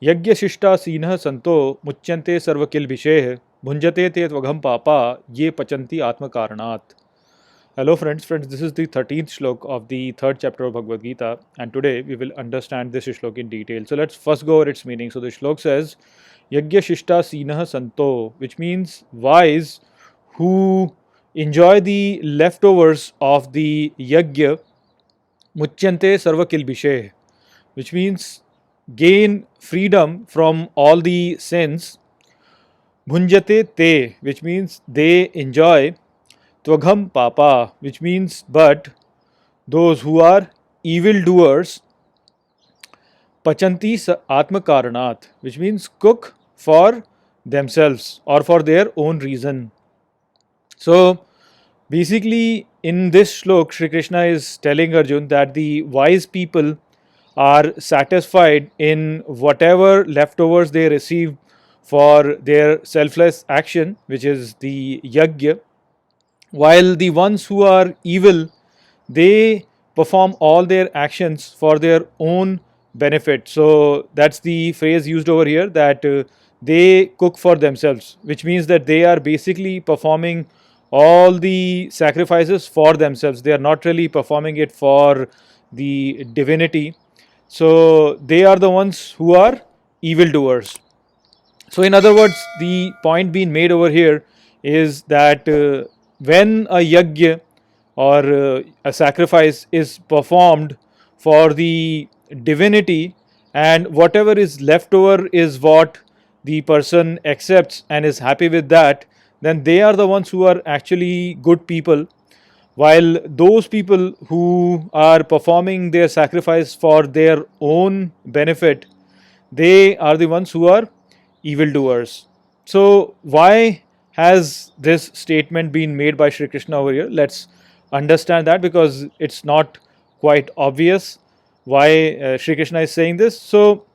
यज्ञशिष्टासीनः संतो मुच्यन्ते सर्वकिल्बिषेः भुञ्जते ते त्वघं पापा ये पचन्ति आत्मकारणात्. Hello friends, this is the 13th shlok of the third chapter of Bhagavad Gita, and today we will understand this shlok in detail. So let's first go over its meaning. So the shlok says, Yajna Shishta Sinah Santo, which means wise who enjoy the leftovers of the Yajna, Muchyante Sarva Kilbishe, which means gain freedom from all the sins. Bhunjate te, which means they enjoy. Tvagham papa, which means but those who are evil doers. Pachanti atma karanat, which means cook for themselves or for their own reason. So basically in this shlok, Shri Krishna is telling Arjun that the wise people are satisfied in whatever leftovers they receive for their selfless action, which is the yajna, while the ones who are evil, they perform all their actions for their own benefit. So that's the phrase used over here, that they cook for themselves, which means that they are basically performing all the sacrifices for themselves. They are not really performing it for the divinity. So they are the ones who are evildoers. So in other words, the point being made over here is that when a yajna or a sacrifice is performed for the divinity, and whatever is left over is what the person accepts and is happy with that, then they are the ones who are actually good people, while those people who are performing their sacrifice for their own benefit, they are the ones who are evildoers. So why has this statement been made by Shri Krishna over here? Let's understand that, because it's not quite obvious why Shri Krishna is saying this. So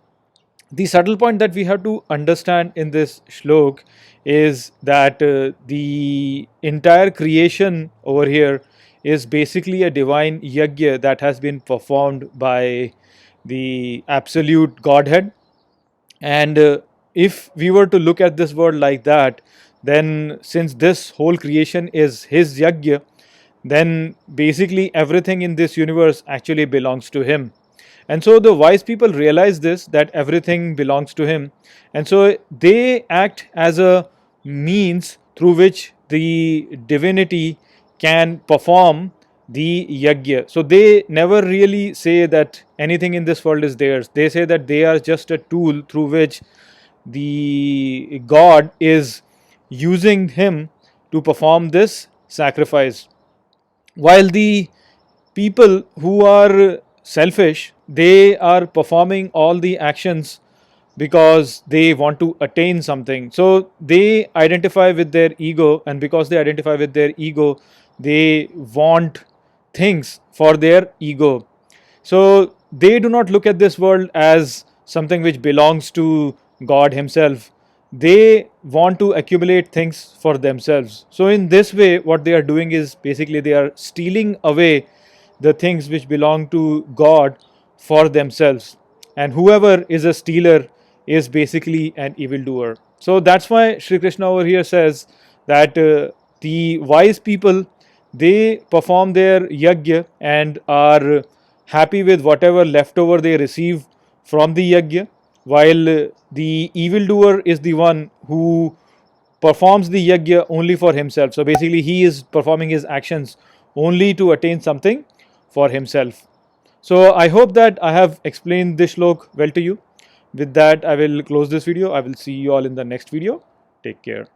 the subtle point that we have to understand in this shlok is that the entire creation over here is basically a divine yajna that has been performed by the absolute Godhead. And if we were to look at this world like that, then since this whole creation is his yajna, then basically everything in this universe actually belongs to him. And so the wise people realize this, that everything belongs to him, and so they act as a means through which the divinity can perform the yajna. So they never really say that anything in this world is theirs. They say that they are just a tool through which the God is using him to perform this sacrifice. While the people who are selfish, they are performing all the actions because they want to attain something. So they identify with their ego, and because they identify with their ego, they want things for their ego. So they do not look at this world as something which belongs to God himself. They want to accumulate things for themselves. So in this way, what they are doing is basically they are stealing away the things which belong to God for themselves. And whoever is a stealer is basically an evildoer. So that's why Shri Krishna over here says that the wise people, they perform their yajna and are happy with whatever leftover they receive from the yajna, while the evildoer is the one who performs the yajna only for himself. So basically he is performing his actions only to attain something for himself. So I hope that I have explained this shlok well to you. With that, I will close this video. I will see you all in the next video. Take care.